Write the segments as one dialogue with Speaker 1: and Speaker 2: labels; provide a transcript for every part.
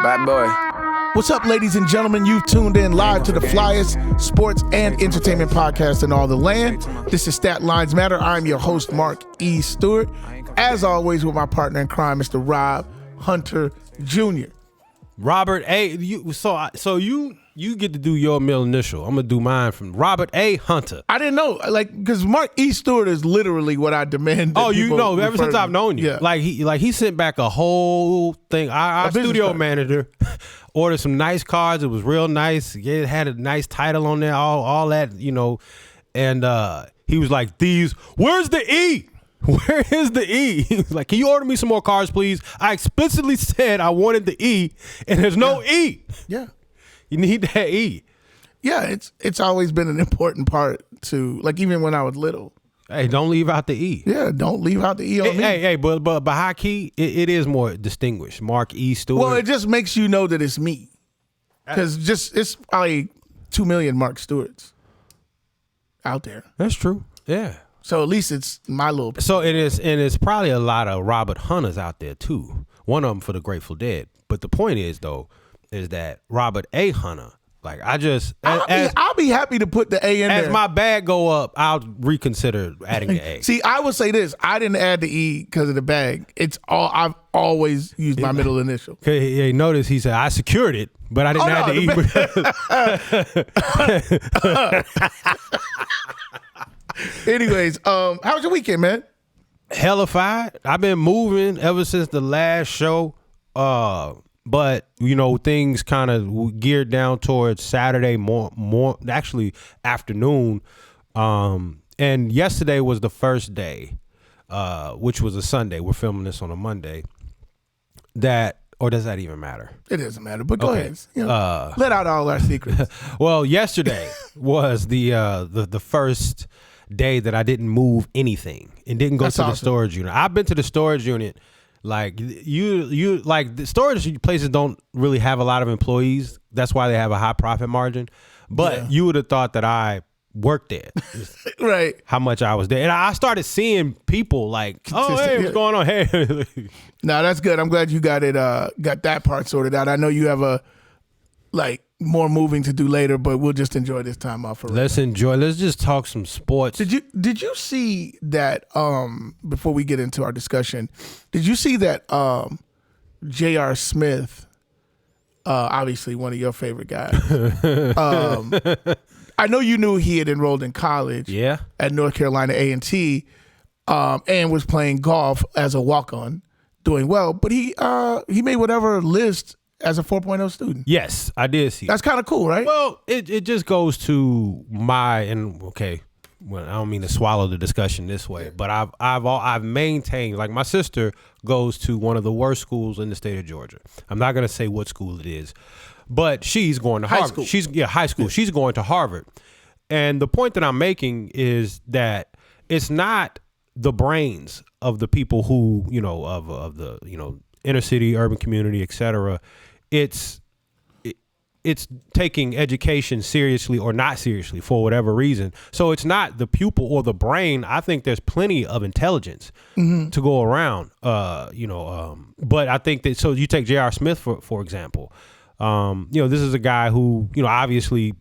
Speaker 1: Bad boy.
Speaker 2: What's up, ladies and gentlemen? You've tuned in live to the flyest sports and entertainment podcast in all the land. This is Statlinesmatter. I'm your host, Mark E. Stewart. As always, with my partner in crime, Mr. Rob Hunter Jr.
Speaker 3: Robert A. You get to do your middle initial. I'm gonna do mine from Robert A. Hunter.
Speaker 2: I didn't know, because Mark E. Stewart is literally what I demand.
Speaker 3: Oh, you know, ever since I've known you,
Speaker 2: yeah.
Speaker 3: he sent back a whole thing. Our studio manager ordered some nice cards. It was real nice. It had a nice title on there. All that, you know, and he was like, where's the E? Where is the E? He was like, can you order me some more cards, please? I explicitly said I wanted the E, and there's no E.
Speaker 2: Yeah.
Speaker 3: You need that E.
Speaker 2: Yeah, it's always been an important part to, even when I was little.
Speaker 3: Hey, don't leave out the E.
Speaker 2: Yeah, don't leave out the E on me.
Speaker 3: Hey, but high key, it is more distinguished. Mark E. Stewart.
Speaker 2: Well, it just makes you know that it's me. Because it's probably 2 million Mark Stewarts out there.
Speaker 3: That's true. Yeah.
Speaker 2: So at least it's my little.
Speaker 3: So it is, and it's probably a lot of Robert Hunters out there too. One of them for the Grateful Dead. But the point is that Robert A. Hunter, I'll
Speaker 2: be happy to put the A in there.
Speaker 3: As my bag go up, I'll reconsider adding the A.
Speaker 2: See, I would say this: I didn't add the E because of the bag. It's all I've always used my middle initial.
Speaker 3: Okay, notice he said I secured it, but I didn't add the E.
Speaker 2: Anyways, how was your weekend, man?
Speaker 3: Hellified. I've been moving ever since the last show. But things kind of geared down towards Saturday more actually afternoon. And yesterday was the first day, which was a Sunday. We're filming this on a Monday. Or does that even matter?
Speaker 2: It doesn't matter, but go ahead. Let out all our secrets.
Speaker 3: Well, yesterday was the first day that I didn't move anything and didn't go to the storage unit. I've been to the storage unit. The storage places don't really have a lot of employees. That's why they have a high profit margin. But you would have thought that I worked there.
Speaker 2: Right.
Speaker 3: How much I was there. And I started seeing people hey, what's going on? Hey.
Speaker 2: No, that's good. I'm glad you got that part sorted out. I know you have more moving to do later, but we'll just enjoy this time off for
Speaker 3: Let's just talk some sports.
Speaker 2: Did you see that before we get into our discussion, did you see that J.R. Smith, obviously one of your favorite guys, I know you knew he had enrolled in college at North Carolina A&T and was playing golf as a walk-on, doing well, but he made whatever list as a 4.0 student.
Speaker 3: Yes, I did see.
Speaker 2: That's kind of cool, right?
Speaker 3: Well, it just goes to I don't mean to swallow the discussion this way, but I've maintained, my sister goes to one of the worst schools in the state of Georgia. I'm not going to say what school it is, but she's going to Harvard. High school. She's going to Harvard. And the point that I'm making is that it's not the brains of the people who, of the, inner city, urban community, et cetera. It's taking education seriously or not seriously for whatever reason. So it's not the pupil or the brain. I think there's plenty of intelligence to go around, but I think that, so you take J.R. Smith, for example, this is a guy who, obviously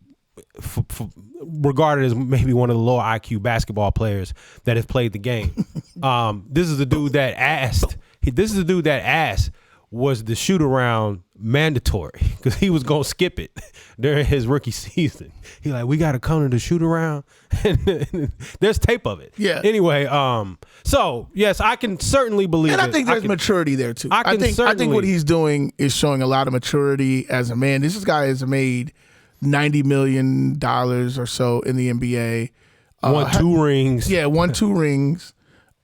Speaker 3: regarded as maybe one of the lower IQ basketball players that has played the game. This is the dude that asked, was the shoot around mandatory? Because he was going to skip it during his rookie season. He we got to come to the shoot around. There's tape of it.
Speaker 2: Yeah.
Speaker 3: Anyway, so yes, I can certainly believe it.
Speaker 2: And I think there's maturity there too. I think what he's doing is showing a lot of maturity as a man. This guy has made $90 million or so in the NBA.
Speaker 3: Won 2 rings.
Speaker 2: Yeah, won 2 rings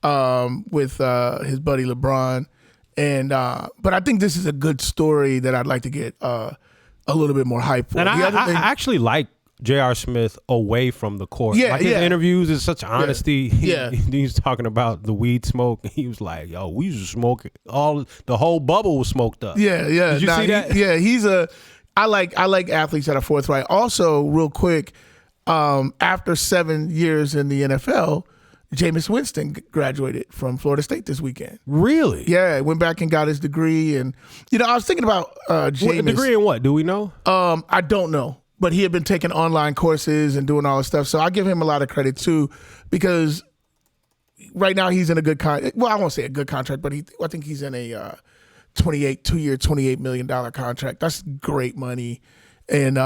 Speaker 2: with his buddy LeBron. And but I think this is a good story that I'd like to get a little bit more hype for.
Speaker 3: And I actually like J.R. Smith away from the court. His interviews is such honesty. He's talking about the weed smoke. He was like, "Yo, we used to smoke the whole bubble was smoked up."
Speaker 2: Yeah.
Speaker 3: Did you see that?
Speaker 2: I like athletes that are forthright. Also, real quick, after 7 years in the NFL, Jameis Winston graduated from Florida State this weekend.
Speaker 3: Really?
Speaker 2: Yeah, went back and got his degree. And, I was thinking about Jameis.
Speaker 3: What degree in what? Do we know?
Speaker 2: I don't know. But he had been taking online courses and doing all this stuff. So I give him a lot of credit, too, because right now he's in a good contract. Well, I won't say a good contract, but I think he's in a 2-year, $28 million contract. That's great money. And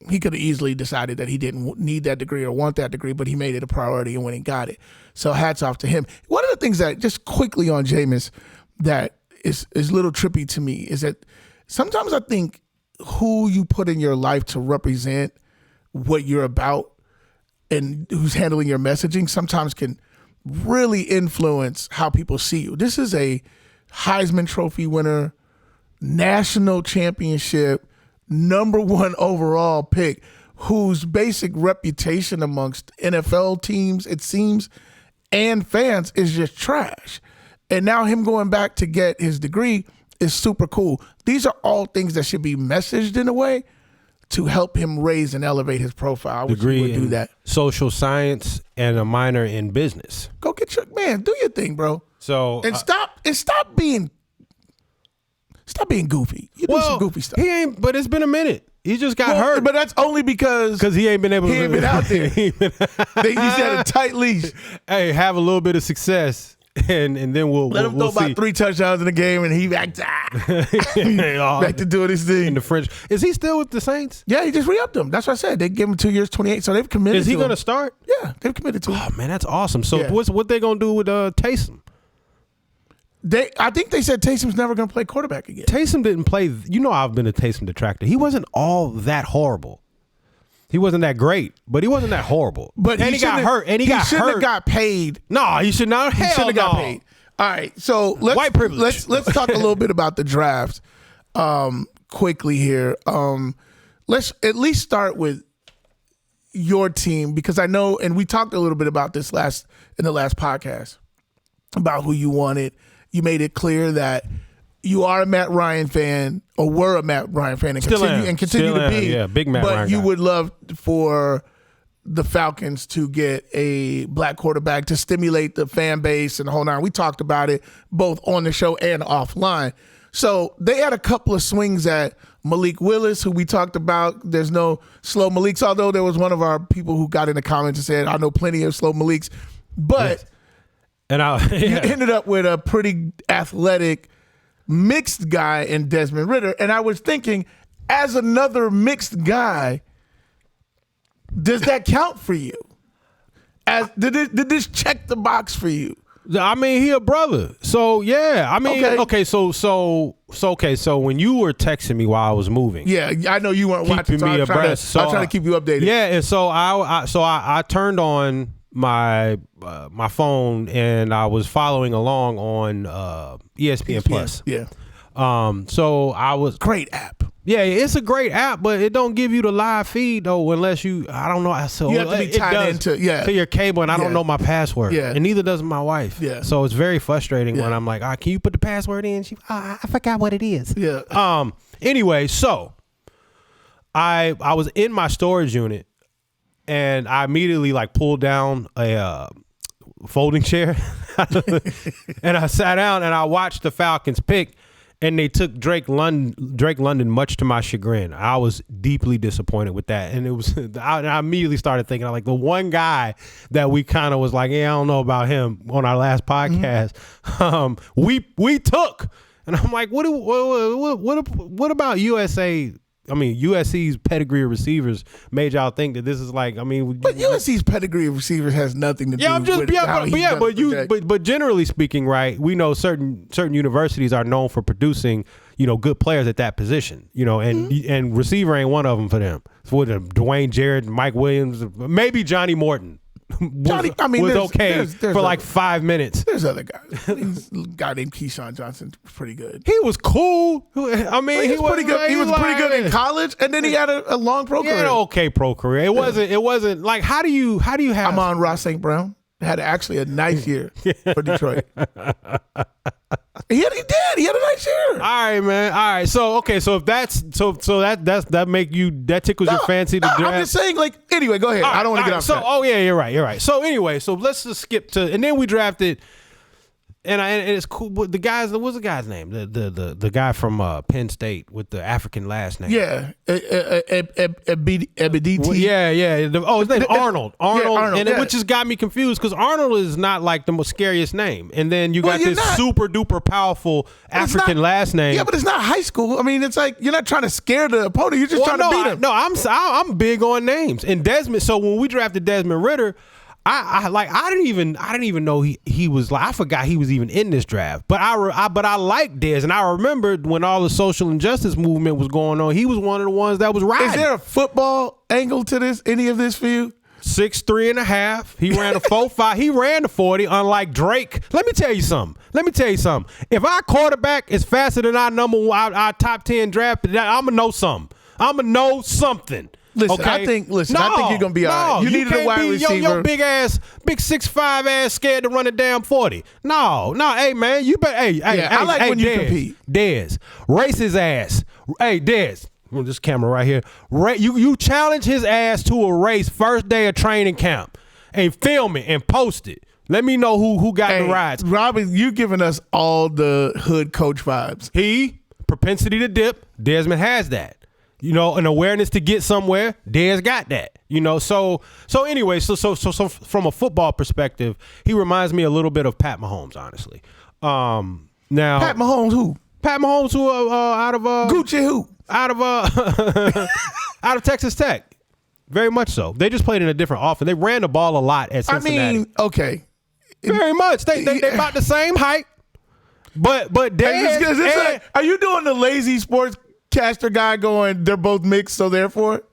Speaker 2: he could have easily decided that he didn't need that degree or want that degree, but he made it a priority and went and got it. So hats off to him. One of the things that, just quickly on Jameis, that is a little trippy to me is that sometimes I think who you put in your life to represent what you're about and who's handling your messaging sometimes can really influence how people see you. This is a Heisman Trophy winner, national championship, #1 overall pick, whose basic reputation amongst NFL teams, it seems, and fans is just trash. And now him going back to get his degree is super cool. These are all things that should be messaged in a way to help him raise and elevate his profile. I wish
Speaker 3: Degree
Speaker 2: he would do
Speaker 3: in
Speaker 2: that.
Speaker 3: social science and a minor in business.
Speaker 2: Go get your do your thing, bro.
Speaker 3: So
Speaker 2: And stop being goofy. You do some goofy stuff.
Speaker 3: He ain't, but it's been a minute. He just got hurt.
Speaker 2: But that's only because
Speaker 3: he ain't been able to.
Speaker 2: He ain't been out there. He's had a tight leash.
Speaker 3: Hey, have a little bit of success, and then we'll
Speaker 2: Let him throw
Speaker 3: see.
Speaker 2: about 3 touchdowns in the game, and he back to doing his thing.
Speaker 3: In the French. Is he still with the Saints?
Speaker 2: Yeah, he just re-upped him. That's what I said. They gave him 2 years, 28. So they've committed.
Speaker 3: Is he
Speaker 2: to
Speaker 3: going to
Speaker 2: him.
Speaker 3: start?
Speaker 2: Yeah, they've committed to him.
Speaker 3: Oh man, that's awesome. So
Speaker 2: Yeah.
Speaker 3: what they going to do with Taysom?
Speaker 2: I think they said Taysom's never going to play quarterback again.
Speaker 3: Taysom didn't play. I've been a Taysom detractor. He wasn't all that horrible. He wasn't that great, but he wasn't that horrible.
Speaker 2: But
Speaker 3: he got hurt. And he got
Speaker 2: shouldn't
Speaker 3: hurt.
Speaker 2: have got paid.
Speaker 3: No, he should not.
Speaker 2: He shouldn't have got paid. All right, so
Speaker 3: White privilege.
Speaker 2: Let's talk a little bit about the draft quickly here. Let's at least start with your team, because I know, and we talked a little bit about this in the last podcast about who you wanted. You made it clear that you are a Matt Ryan fan, or were a Matt Ryan fan, and continue to be.
Speaker 3: Yeah, big Matt Ryan.
Speaker 2: But you
Speaker 3: guy.
Speaker 2: would love for the Falcons to get a black quarterback to stimulate the fan base and the whole nine. We talked about it both on the show and offline. So they had a couple of swings at Malik Willis, who we talked about. There's no slow Maliks, although there was one of our people who got in the comments and said, I know plenty of slow Maliks. But
Speaker 3: you
Speaker 2: ended up with a pretty athletic mixed guy in Desmond Ridder. And I was thinking, as another mixed guy, does that count for you? Did this check the box for you?
Speaker 3: I mean, he a brother. So yeah. I mean, okay. So when you were texting me while I was moving,
Speaker 2: yeah, I know you weren't watching. So I was trying to keep you updated.
Speaker 3: Yeah, and so I turned on my phone and I was following along on ESPN Plus.
Speaker 2: Yeah.
Speaker 3: So I was
Speaker 2: great app.
Speaker 3: Yeah, it's a great app, but it don't give you the live feed though unless you. I don't know. So
Speaker 2: you have to be tied into to
Speaker 3: your cable, and I don't know my password.
Speaker 2: Yeah,
Speaker 3: and neither does my wife.
Speaker 2: Yeah,
Speaker 3: so it's very frustrating when I'm like, can you put the password in? I forgot what it is.
Speaker 2: Yeah.
Speaker 3: Anyway, so I was in my storage unit, and I immediately pulled down a folding chair, and I sat down and I watched the Falcons pick. And they took Drake London, much to my chagrin. I was deeply disappointed with that. And it was I immediately started thinking, the one guy that we kind of was like, I don't know about him on our last podcast. We took, and I'm like, what about USA? I mean, USC's pedigree of receivers made y'all think that this is but
Speaker 2: USC's pedigree of receivers has nothing to do with how he's done project.
Speaker 3: But generally speaking, right? We know certain universities are known for producing, good players at that position, and receiver ain't one of them for them. It's with Dwayne Jarrett, Mike Williams, maybe Johnny Morton. Was okay for 5 minutes.
Speaker 2: There's other guys. A guy named Keyshawn Johnson was pretty good.
Speaker 3: He was cool. I mean,
Speaker 2: he was pretty good. He was pretty good in college, and then he had a long pro career.
Speaker 3: Okay pro career. It wasn't like how do you have
Speaker 2: Amon-Ra St. Brown had actually a nice year for Detroit. He did. He had a nice year.
Speaker 3: All right, man. All right. So if that's that make you that tickles your fancy to draft.
Speaker 2: I'm just saying. Like anyway, go ahead. I don't want to get off.
Speaker 3: So you're right. So anyway, so let's just skip to and then we drafted. And it's cool. The guys, what's the guy's name? The guy from Penn State with the African last name.
Speaker 2: Yeah, Ebediti.
Speaker 3: Well, yeah. His name's Arnold.
Speaker 2: Arnold,
Speaker 3: which has got me confused because Arnold is not like the most scariest name. And then you got this super duper powerful African last name.
Speaker 2: Yeah, but it's not high school. I mean, it's like you're not trying to scare the opponent. You're just trying to beat him.
Speaker 3: I'm big on names. And Desmond. So when we drafted Desmond Ridder. I didn't even know he was like I forgot he was even in this draft. But I liked Dez, and I remembered when all the social injustice movement was going on, he was one of the ones that was riding.
Speaker 2: Is there a football angle to this? Any of this for you?
Speaker 3: 6'3.5". He ran a 4.5. He ran the 40. Unlike Drake. Let me tell you something. If our quarterback is faster than our top 10 draft, I'm gonna know something.
Speaker 2: Listen,
Speaker 3: okay?
Speaker 2: I think you're gonna be all right. You needed a wide receiver.
Speaker 3: Your big 6'5" ass scared to run it down 40. No, hey man, you better.
Speaker 2: I like when you compete.
Speaker 3: Dez, race his ass. Hey, Dez, this camera right here. You challenge his ass to a race first day of training camp, and film it and post it. Let me know who got the rides.
Speaker 2: Robin, you giving us all the hood coach vibes.
Speaker 3: Propensity to dip. Desmond has that. An awareness to get somewhere. Dez got that. So anyway, so from a football perspective, he reminds me a little bit of Pat Mahomes, honestly. Now
Speaker 2: Pat Mahomes who?
Speaker 3: Pat Mahomes who out of
Speaker 2: Gucci who?
Speaker 3: Out of out of Texas Tech. Very much so. They just played in a different offense. They ran the ball a lot at Cincinnati.
Speaker 2: I mean, okay.
Speaker 3: Very much. They about the same height. But Dez,
Speaker 2: are you doing the lazy sportscaster guy going, they're both mixed, so therefore?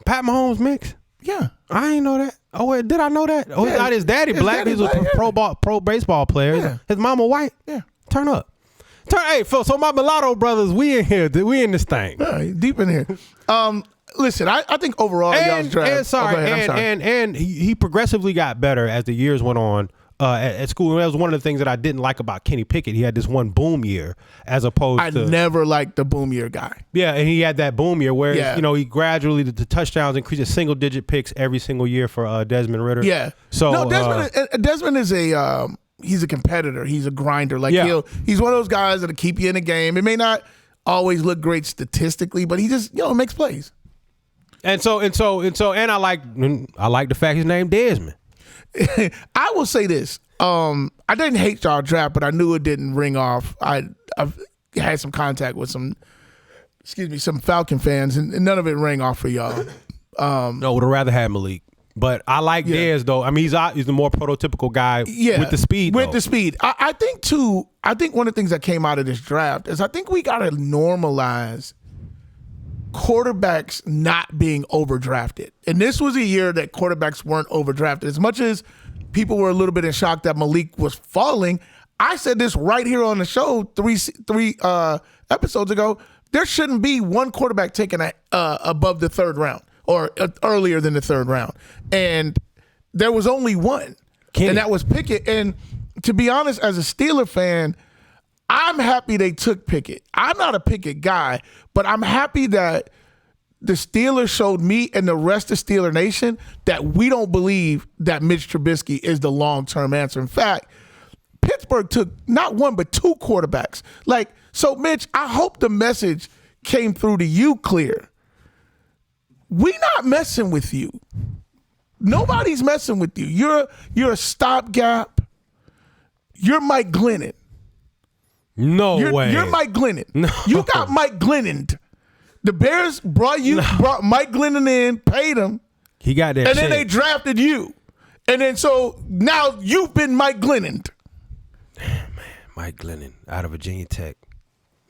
Speaker 3: Pat Mahomes mixed?
Speaker 2: Yeah.
Speaker 3: I ain't know that. Oh, wait, did I know that? Oh, yeah. His daddy black. He's a pro baseball player. Yeah. His mama white.
Speaker 2: Yeah.
Speaker 3: Turn up. Hey, so my mulatto brothers, we in here. We in this thing.
Speaker 2: Deep in here. Listen, I think overall y'all's draft.
Speaker 3: And he progressively got better as the years went on. At school, that was one of the things that I didn't like about Kenny Pickett. He had this one boom year, as opposed to. I
Speaker 2: never liked the boom year guy.
Speaker 3: Yeah, and he had that boom year where he gradually the touchdowns increased to single digit picks every single year for Desmond Ridder.
Speaker 2: Yeah.
Speaker 3: So
Speaker 2: no, Desmond is he's a competitor. He's a grinder. He's one of those guys that'll keep you in a game. It may not always look great statistically, but he just makes plays. And
Speaker 3: I like the fact his name Desmond.
Speaker 2: I will say this. I didn't hate y'all draft, but I knew it didn't ring off. I've had some contact with some Falcon fans, and none of it rang off for y'all.
Speaker 3: No, would have rather had Malik. But I like Dez, though. I mean, he's the more prototypical guy with the speed.
Speaker 2: With the speed. I think, too, one of the things that came out of this draft is I think we got to normalize quarterbacks not being overdrafted. And this was a year that quarterbacks weren't overdrafted. As much as people were a little bit in shock that Malik was falling, I said this right here on the show three episodes ago. There shouldn't be one quarterback taken above the third round or earlier than the third round. And there was only one, and that was Pickett. And to be honest, as a Steeler fan, I'm happy they took Pickett. I'm not a Pickett guy, but I'm happy that the Steelers showed me and the rest of Steeler Nation that we don't believe that Mitch Trubisky is the long-term answer. In fact, Pittsburgh took not one but two quarterbacks. So Mitch, I hope the message came through to you clear. We not messing with you. Nobody's messing with you. You're a stopgap. You're Mike Glennon.
Speaker 3: No way.
Speaker 2: You're Mike Glennon.
Speaker 3: No.
Speaker 2: You got Mike Glennon. The Bears brought Mike Glennon in, paid him.
Speaker 3: He got that.
Speaker 2: And then they drafted you. And then so now you've been Mike Glennon.
Speaker 3: Man, Mike Glennon out of Virginia Tech.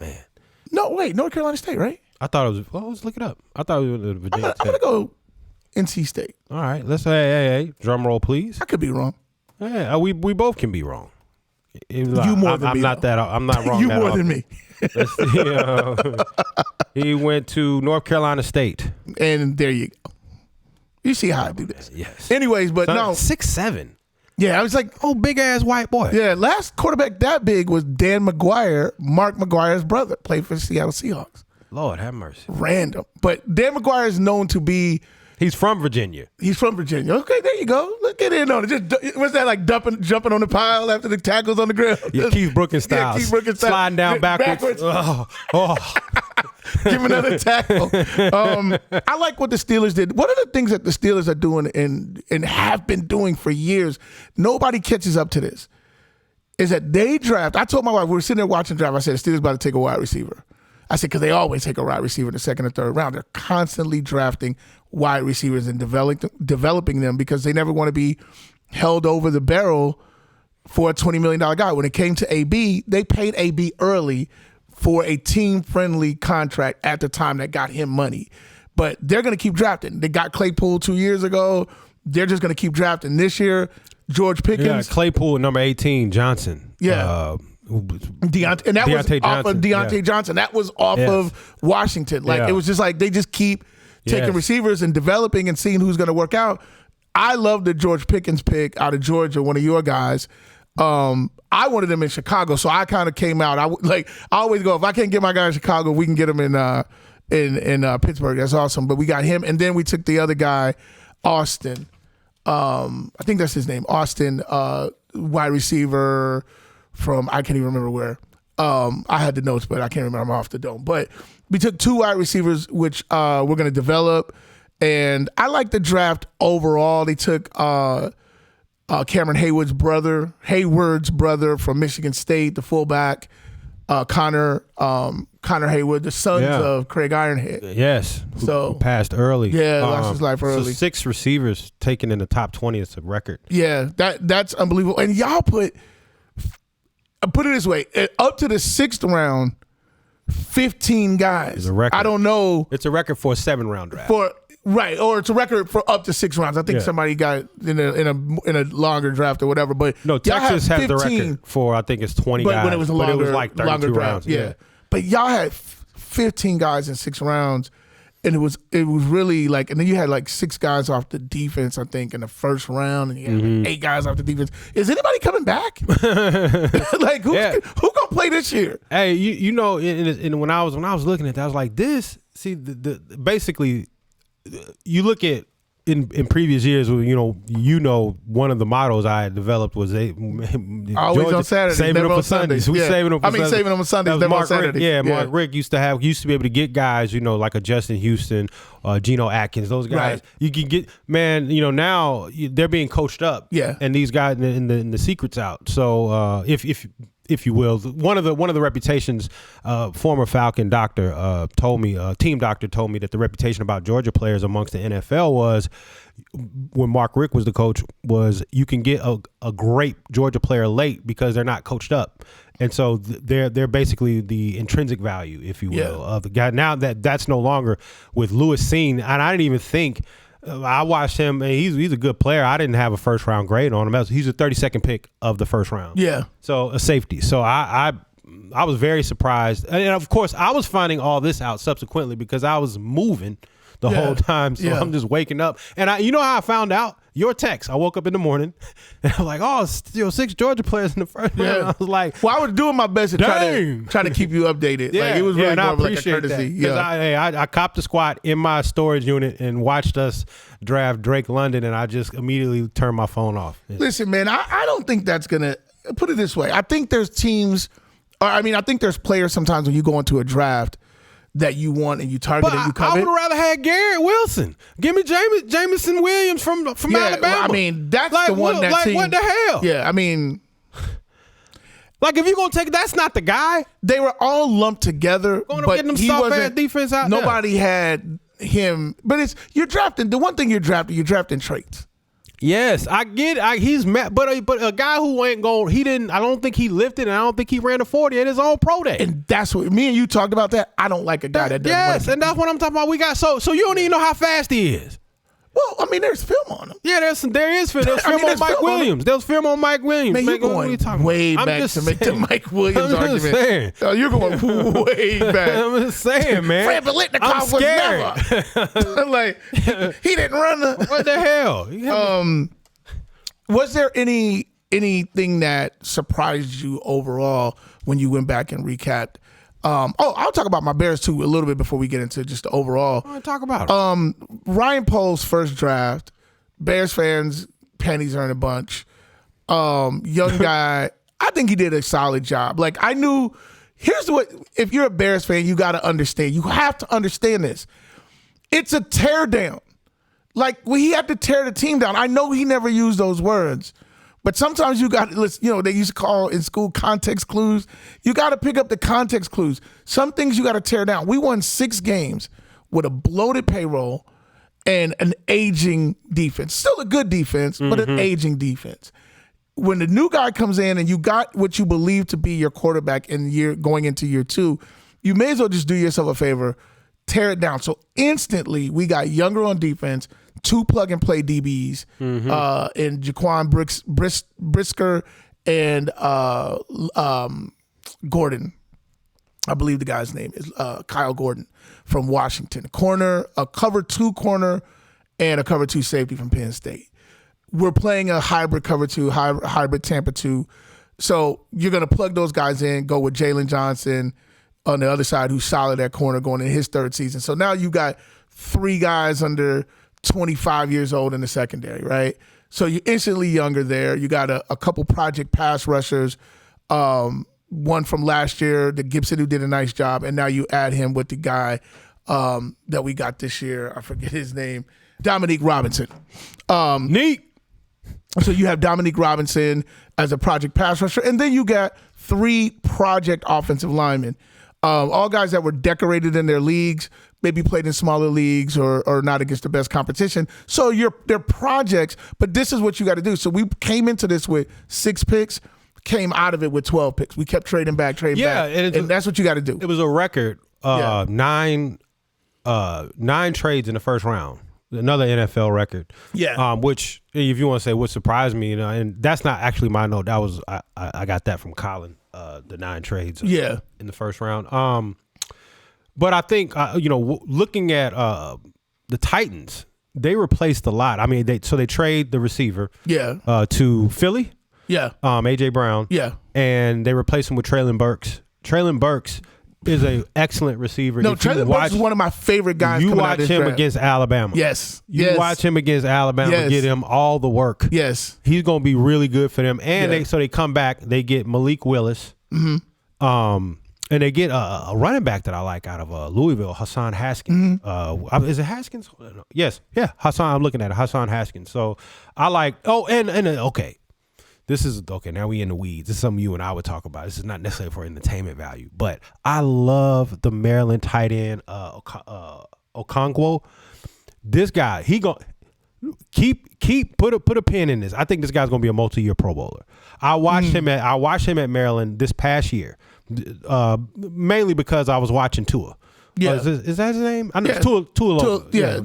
Speaker 3: Man.
Speaker 2: No, wait, North Carolina State, right?
Speaker 3: I thought it was. Well, let's look it up. I thought it was Virginia Tech.
Speaker 2: I'm gonna go NC State.
Speaker 3: All right, let's hey, drum roll, please.
Speaker 2: I could be wrong.
Speaker 3: Yeah, we both can be wrong.
Speaker 2: You more than me.
Speaker 3: I'm not that. I'm not wrong.
Speaker 2: You more than me.
Speaker 3: He went to North Carolina State,
Speaker 2: and there you go. You see how I do this.
Speaker 3: Yes.
Speaker 2: Anyways, but no
Speaker 3: 6'7".
Speaker 2: Yeah, I was like,
Speaker 3: oh, big ass white boy.
Speaker 2: Yeah, last quarterback that big was Dan McGuire, Mark McGuire's brother, played for the Seattle Seahawks.
Speaker 3: Lord have mercy.
Speaker 2: Random. But Dan McGuire is known to be...
Speaker 3: He's from Virginia.
Speaker 2: Okay, there you go. Let's get in on it. Just what's that like? Jumping on the pile after the tackles on the ground.
Speaker 3: Yeah, Keith Brookins style.
Speaker 2: Yeah, Keith Brookins style.
Speaker 3: Sliding down backwards. Oh.
Speaker 2: Give him another tackle. I like what the Steelers did. One of the things that the Steelers are doing and have been doing for years, nobody catches up to this, is that they draft. I told my wife, we were sitting there watching draft. I said, the Steelers about to take a wide receiver. I said, because they always take a wide receiver in the second or third round. They're constantly drafting wide receivers and developing them because they never want to be held over the barrel for a $20 million guy. When it came to AB, they paid AB early for a team-friendly contract at the time that got him money. But they're going to keep drafting. They got Claypool 2 years ago. They're just going to keep drafting. This year, George Pickens.
Speaker 3: Yeah, Claypool, number 18, Johnson.
Speaker 2: Yeah. Deontay, and that was off of Deontay Johnson. That was off of Washington. Like it was just like they just keep taking receivers and developing and seeing who's going to work out. I love the George Pickens pick out of Georgia, one of your guys. I wanted him in Chicago, so I kind of came out. I always go, if I can't get my guy in Chicago, we can get him in Pittsburgh. That's awesome. But we got him, and then we took the other guy, Austin. I think that's his name, Austin, wide receiver from, I can't even remember where. I had the notes, but I can't remember. I'm off the dome. But we took two wide receivers, which we're going to develop. And I like the draft overall. They took Cameron Hayward's brother from Michigan State, the fullback, Connor Hayward, the sons of Craig Ironhead.
Speaker 3: Yes.
Speaker 2: So
Speaker 3: who passed early.
Speaker 2: Yeah, lost his life early.
Speaker 3: So 6 receivers taken in the top 20 is a record.
Speaker 2: Yeah, that's unbelievable. And y'all put it this way, up to the 6th round, 15 guys.
Speaker 3: It's a record.
Speaker 2: I don't know.
Speaker 3: It's a record for a 7-round draft.
Speaker 2: Right, or it's a record for up to 6 rounds. I think somebody got in a longer draft or whatever. But
Speaker 3: no, Texas has the record for, I think it's 20 guys.
Speaker 2: When it was a longer,
Speaker 3: but it was like 32 rounds.
Speaker 2: Yeah. But y'all had 15 guys in 6 rounds, and it was really like, and then you had like 6 guys off the defense, I think, in the first round, and you had like 8 guys off the defense. Is anybody coming back? Like who gonna play this year?
Speaker 3: Hey, you know, and when I was looking at that, I was like, this. See, basically. You look at in previous years, you know, one of the mottos I had developed was
Speaker 2: always on Saturdays,
Speaker 3: saving them for Sundays. We saving them.
Speaker 2: Saving them on Sundays, never on Saturdays.
Speaker 3: Mark Rick used to be able to get guys, you know, like a Justin Houston, Geno Atkins, those guys. Right. You can get, man. You know, now they're being coached up. Yeah, and these guys, and the secret's out. So if you will, one of the reputations, former Falcon doctor told me, team doctor told me that the reputation about Georgia players amongst the NFL was, when Mark Rick was the coach, was you can get a great Georgia player late because they're not coached up. And so they're basically the intrinsic value, if you will, of the guy. Now that's no longer with Lewis Seen, and I didn't even think. I watched him, and he's a good player. I didn't have a first-round grade on him. He's a 32nd pick of the first round. Yeah. So a safety. So I was very surprised. And, of course, I was finding all this out subsequently because I was moving the whole time. So I'm just waking up. And you know how I found out? Your text. I woke up in the morning, and I'm like, oh, still 6 Georgia players in the first round. I was like,
Speaker 2: well, I was doing my best to try to keep you updated. Like, it was really more of like a courtesy.
Speaker 3: That. I copped the squad in my storage unit and watched us draft Drake London, and I just immediately turned my phone off.
Speaker 2: Listen, man, I don't think that's going to – put it this way. I think there's teams – I think there's players sometimes when you go into a draft – that you want and you target and you covet.
Speaker 3: I would rather have Garrett Wilson. Give me Jamison Williams from Alabama.
Speaker 2: Well, that's like, the one that team.
Speaker 3: What the hell?
Speaker 2: Yeah,
Speaker 3: like if you're gonna take, that's not the guy.
Speaker 2: They were all lumped together.
Speaker 3: Going to get them soft ass defense out.
Speaker 2: Nobody had him, but you're drafting. The one thing you're drafting traits.
Speaker 3: Yes, I get it. He's mad, but a guy who ain't going, I don't think he lifted, and I don't think he ran a 40 at his own pro day.
Speaker 2: And that's what me and you talked about. That I don't like a guy that doesn't.
Speaker 3: Yes, and that's what I'm talking about. We got so you don't even know how fast he is.
Speaker 2: Well, there's film on him.
Speaker 3: Yeah, there is film. There's film on Mike Williams. There's film on Mike Williams.
Speaker 2: Man, you're going way back to make the Mike Williams argument. Oh, you're going way back.
Speaker 3: I'm just saying, man.
Speaker 2: Fred Biletnikoff was never. Like, he didn't run the.
Speaker 3: What the hell?
Speaker 2: Was there anything that surprised you overall when you went back and recapped? I'll talk about my Bears too a little bit before we get into just the overall.
Speaker 3: Talk about it.
Speaker 2: Ryan Poles' first draft. Bears fans panties are in a bunch. Young guy. I think he did a solid job. Like I knew. Here's what. If you're a Bears fan, you got to understand. You have to understand this. It's a tear down. Like he had to tear the team down. I know he never used those words. But sometimes you got to, they used to call in school context clues. You got to pick up the context clues. Some things you got to tear down. We won 6 games with a bloated payroll and an aging defense. Still a good defense, but an aging defense. When the new guy comes in and you got what you believe to be your quarterback going into year 2, you may as well just do yourself a favor, tear it down. So instantly we got younger on defense, 2 plug-and-play DBs in Jaquan Brisker and Gordon. I believe the guy's name is Kyle Gordon from Washington. A cover 2 corner, and a cover 2 safety from Penn State. We're playing a hybrid cover 2, hybrid Tampa 2. So you're going to plug those guys in, go with Jalen Johnson on the other side who's solid at corner going in his 3rd season. So now you got 3 guys under 25 years old in the secondary, right? So you're instantly younger there. You got a couple project pass rushers, one from last year, the Gibson, who did a nice job, and now you add him with the guy that we got this year. I forget his name. Dominique Robinson.
Speaker 3: Neat.
Speaker 2: So you have Dominique Robinson as a project pass rusher, and then you got 3 project offensive linemen. All guys that were decorated in their leagues, maybe played in smaller leagues or not against the best competition. So they're projects, but this is what you got to do. So we came into this with 6 picks, came out of it with 12 picks. We kept trading back. And that's what you got to do.
Speaker 3: It was a record, 9 trades in the first round. Another NFL record.
Speaker 2: Yeah.
Speaker 3: Which, if you want to say what surprised me, and that's not actually my note. That was I got that from Colin. The 9 trades. In the first round. But I think looking at the Titans, they replaced a lot. I mean, they trade the receiver. To Philly. AJ Brown. And they replaced him with Traylon Burks. Traylon Burks is an excellent receiver.
Speaker 2: No, Traylon Burks is one of my favorite guys.
Speaker 3: You watch him against Alabama.
Speaker 2: You
Speaker 3: watch him against Alabama. Get him all the work.
Speaker 2: He's
Speaker 3: going to be really good for them. And they come back. They get Malik Willis. And they get a running back that I like out of Louisville, Hassan Haskins. Is it Haskins? Yes. Yeah, Hassan. I'm looking at it. Hassan Haskins. So I like. Okay. This is okay. Now we in the weeds. This is something you and I would talk about. This is not necessarily for entertainment value, but I love the Maryland tight end Okonkwo. This guy, he gonna put a pin in this. I think this guy's gonna be a multi-year Pro Bowler. I watched him at Maryland this past year, mainly because I was watching Tua. Is that his name? I know it's Tua.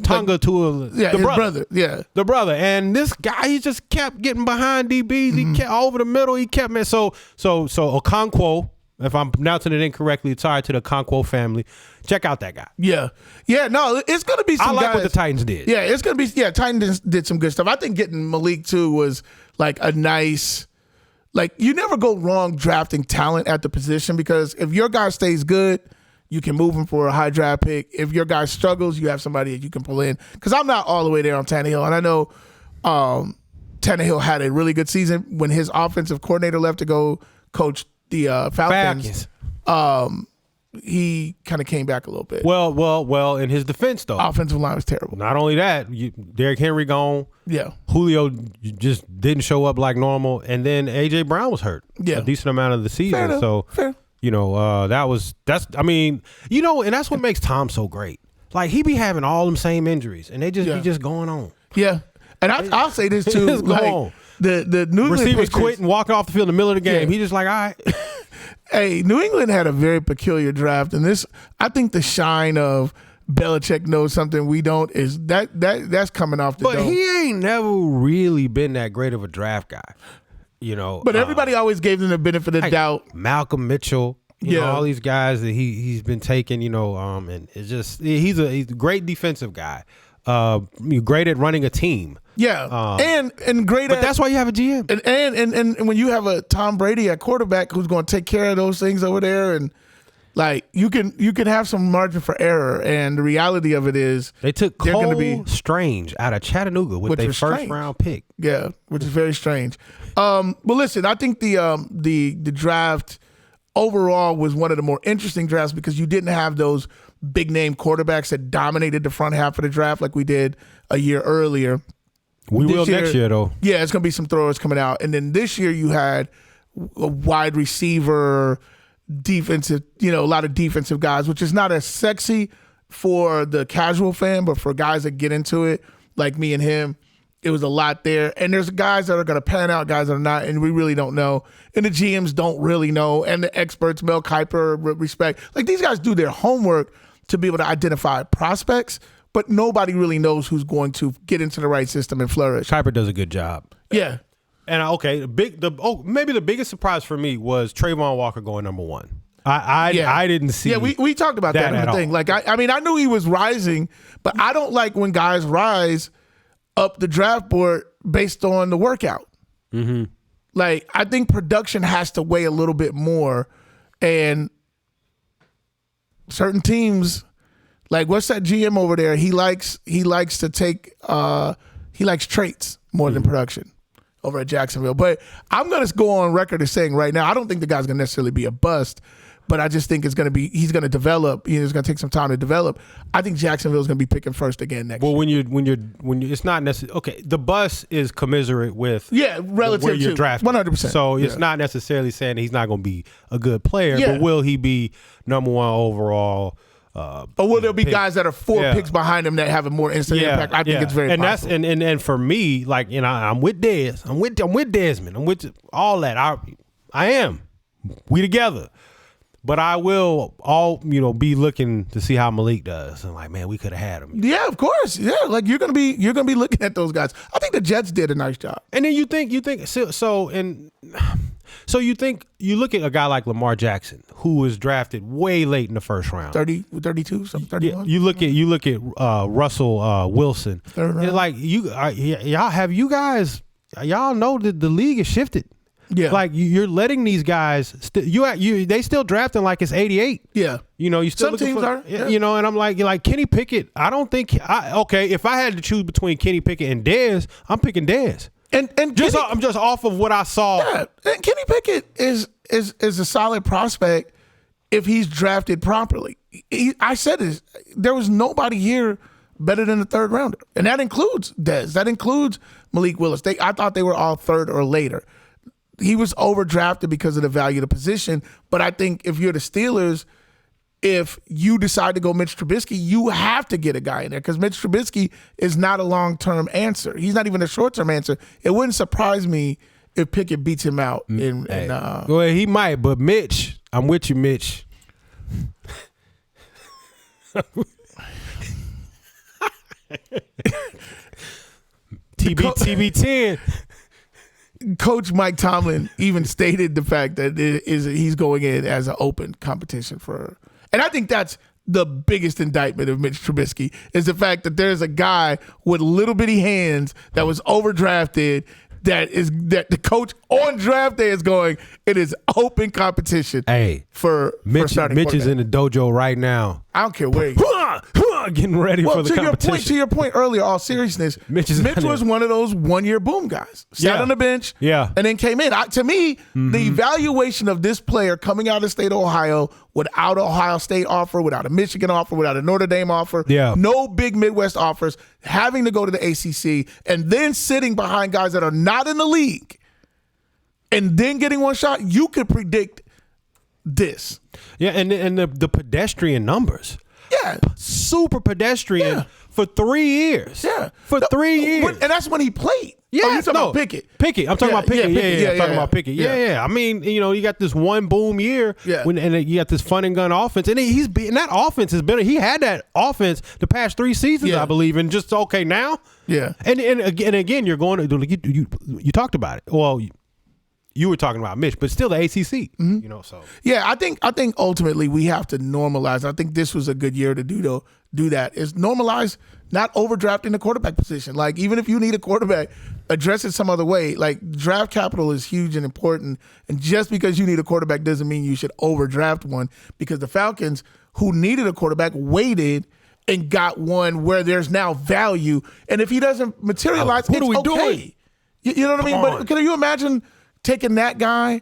Speaker 3: Tonga Tua.
Speaker 2: The brother.
Speaker 3: The brother. And this guy, he just kept getting behind DBs. He kept over the middle. He kept man. So Okonkwo, if I'm pronouncing it incorrectly, tied to the Okonkwo family. Check out that guy.
Speaker 2: No, it's gonna be some
Speaker 3: I like
Speaker 2: guys.
Speaker 3: what the Titans did.
Speaker 2: It's gonna be Titans did some good stuff. I think getting Malik too was like a nice. Like, you never go wrong drafting talent at the position, because if your guy stays good, you can move him for a high draft pick. If your guy struggles, you have somebody that you can pull in. Because I'm not all the way there on Tannehill. And I know Tannehill had a really good season when his offensive coordinator left to go coach the Falcons. He kind of came back a little bit.
Speaker 3: Well, in his defense, though.
Speaker 2: Offensive line was terrible.
Speaker 3: Not only that, Derrick Henry gone. Julio just didn't show up like normal. And then A.J. Brown was hurt a decent amount of the season.
Speaker 2: Fair.
Speaker 3: And that's what makes Tom so great. Like, he be having all them same injuries, and they just be just going on.
Speaker 2: And I'll say this, too.
Speaker 3: Just go on.
Speaker 2: The New England
Speaker 3: receivers quit and walking off the field in the middle of the game. He just like, all right.
Speaker 2: Hey, New England had a very peculiar draft, and this, I think the shine of Belichick knows something we don't is that's coming off the dome.
Speaker 3: But he ain't never really been that great of a draft guy,
Speaker 2: But everybody always gave them the benefit of the doubt.
Speaker 3: Malcolm Mitchell, all these guys that he's been taking, and it's just he's a great defensive guy. great at running a team.
Speaker 2: Yeah, and great
Speaker 3: but
Speaker 2: at.
Speaker 3: That's why you have a GM.
Speaker 2: And when you have a Tom Brady at quarterback who's going to take care of those things over there, and like you can have some margin for error. And the reality of it is
Speaker 3: they took Cole Strange out of Chattanooga with their first round pick.
Speaker 2: Yeah, which is very strange. But listen, I think the draft overall was one of the more interesting drafts because you didn't have those big name quarterbacks that dominated the front half of the draft like we did a year earlier.
Speaker 3: We will next year, though.
Speaker 2: Yeah, it's going to be some throwers coming out. And then this year you had a wide receiver, defensive, a lot of defensive guys, which is not as sexy for the casual fan, but for guys that get into it, like me and him, it was a lot there. And there's guys that are going to pan out, guys that are not, and we really don't know. And the GMs don't really know. And the experts, Mel Kiper, respect. Like, these guys do their homework to be able to identify prospects, but nobody really knows who's going to get into the right system and flourish.
Speaker 3: Kiper does a good job.
Speaker 2: Yeah.
Speaker 3: And maybe the biggest surprise for me was Trayvon Walker going number 1. I didn't see.
Speaker 2: Yeah, we talked about that in the thing. Like, I mean, I knew he was rising, but I don't like when guys rise up the draft board based on the workout.
Speaker 3: Mm-hmm.
Speaker 2: Like, I think production has to weigh a little bit more, and certain teams. Like, what's that GM over there? He likes to take he likes traits more than production over at Jacksonville. But I'm gonna go on record as saying right now, I don't think the guy's gonna necessarily be a bust, but I just think he's gonna develop. It's gonna take some time to develop. I think Jacksonville's gonna be picking first again next year.
Speaker 3: Well, when you're it's not necessarily okay. The bust is commensurate with
Speaker 2: relative
Speaker 3: where you're
Speaker 2: to
Speaker 3: drafted.
Speaker 2: 100%.
Speaker 3: So it's not necessarily saying he's not gonna be a good player, but will he be number 1 overall?
Speaker 2: Or will there be guys that are 4 picks behind him that have a more instant impact? I think it's very possible.
Speaker 3: And for me, like, I'm with Dez. I'm with Desmond. I'm with all that. I am. We together. But I will be looking to see how Malik does. And like, man, we could have had him.
Speaker 2: Yeah, of course. Yeah, like you're gonna be looking at those guys. I think the Jets did a nice job.
Speaker 3: And then you think you look at a guy like Lamar Jackson, who was drafted way late in the first round,
Speaker 2: 32, something, 31.
Speaker 3: You look at Russell Wilson, and like y'all know that the league has shifted.
Speaker 2: Yeah,
Speaker 3: like you're letting these guys. They still drafting like it's 88.
Speaker 2: Yeah,
Speaker 3: you still
Speaker 2: some teams are. Yeah.
Speaker 3: And I'm like Kenny Pickett. I don't think if I had to choose between Kenny Pickett and Dez, I'm picking Dez. And I'm just off of what I saw.
Speaker 2: Yeah, and Kenny Pickett is a solid prospect if he's drafted properly. I said this. There was nobody here better than the third rounder, and that includes Dez. That includes Malik Willis. I thought they were all third or later. He was overdrafted because of the value of the position, but I think if you're the Steelers, if you decide to go Mitch Trubisky, you have to get a guy in there because Mitch Trubisky is not a long-term answer. He's not even a short-term answer. It wouldn't surprise me if Pickett beats him out.
Speaker 3: Well, he might, but Mitch, I'm with you, Mitch. TB10.
Speaker 2: Coach Mike Tomlin even stated the fact that he's going in as an open competition for, and I think that's the biggest indictment of Mitch Trubisky is the fact that there's a guy with little bitty hands that was overdrafted that the coach on draft day is going, it is open competition.
Speaker 3: Hey,
Speaker 2: for starting
Speaker 3: Mitch is in the dojo right now.
Speaker 2: I don't care where he
Speaker 3: getting ready for the competition.
Speaker 2: To your point earlier, all seriousness, Mitch was one of those one-year boom guys. Sat on the bench, and then came in. To me, the evaluation of this player coming out of the state of Ohio without an Ohio State offer, without a Michigan offer, without a Notre Dame offer, no big Midwest offers, having to go to the ACC, and then sitting behind guys that are not in the league, and then getting one shot, you could predict this.
Speaker 3: Yeah, and the pedestrian numbers.
Speaker 2: Yeah.
Speaker 3: Super pedestrian for 3 years.
Speaker 2: Yeah.
Speaker 3: For 3 years.
Speaker 2: And that's when he played.
Speaker 3: Yeah.
Speaker 2: You're talking about Pickett.
Speaker 3: Pickett. I'm talking about Pickett. Yeah. I'm talking about Pickett.
Speaker 2: Yeah.
Speaker 3: I mean, you got this one boom year and you got this fun and gun offense. And that offense has been, he had that offense the past 3 seasons, I believe, and just okay now.
Speaker 2: Yeah.
Speaker 3: And again, you're going to, you talked about it. Well, you were talking about Mitch, but still the ACC. You know, so
Speaker 2: yeah, I think ultimately we have to normalize. I think this was a good year to do that. Is normalize not overdrafting the quarterback position. Like even if you need a quarterback, address it some other way. Like draft capital is huge and important, and just because you need a quarterback doesn't mean you should overdraft one. Because the Falcons, who needed a quarterback, waited and got one where there's now value. And if he doesn't materialize,
Speaker 3: what
Speaker 2: it's
Speaker 3: are we
Speaker 2: okay.
Speaker 3: doing?
Speaker 2: You know what I mean?
Speaker 3: on.
Speaker 2: But can you imagine taking that guy,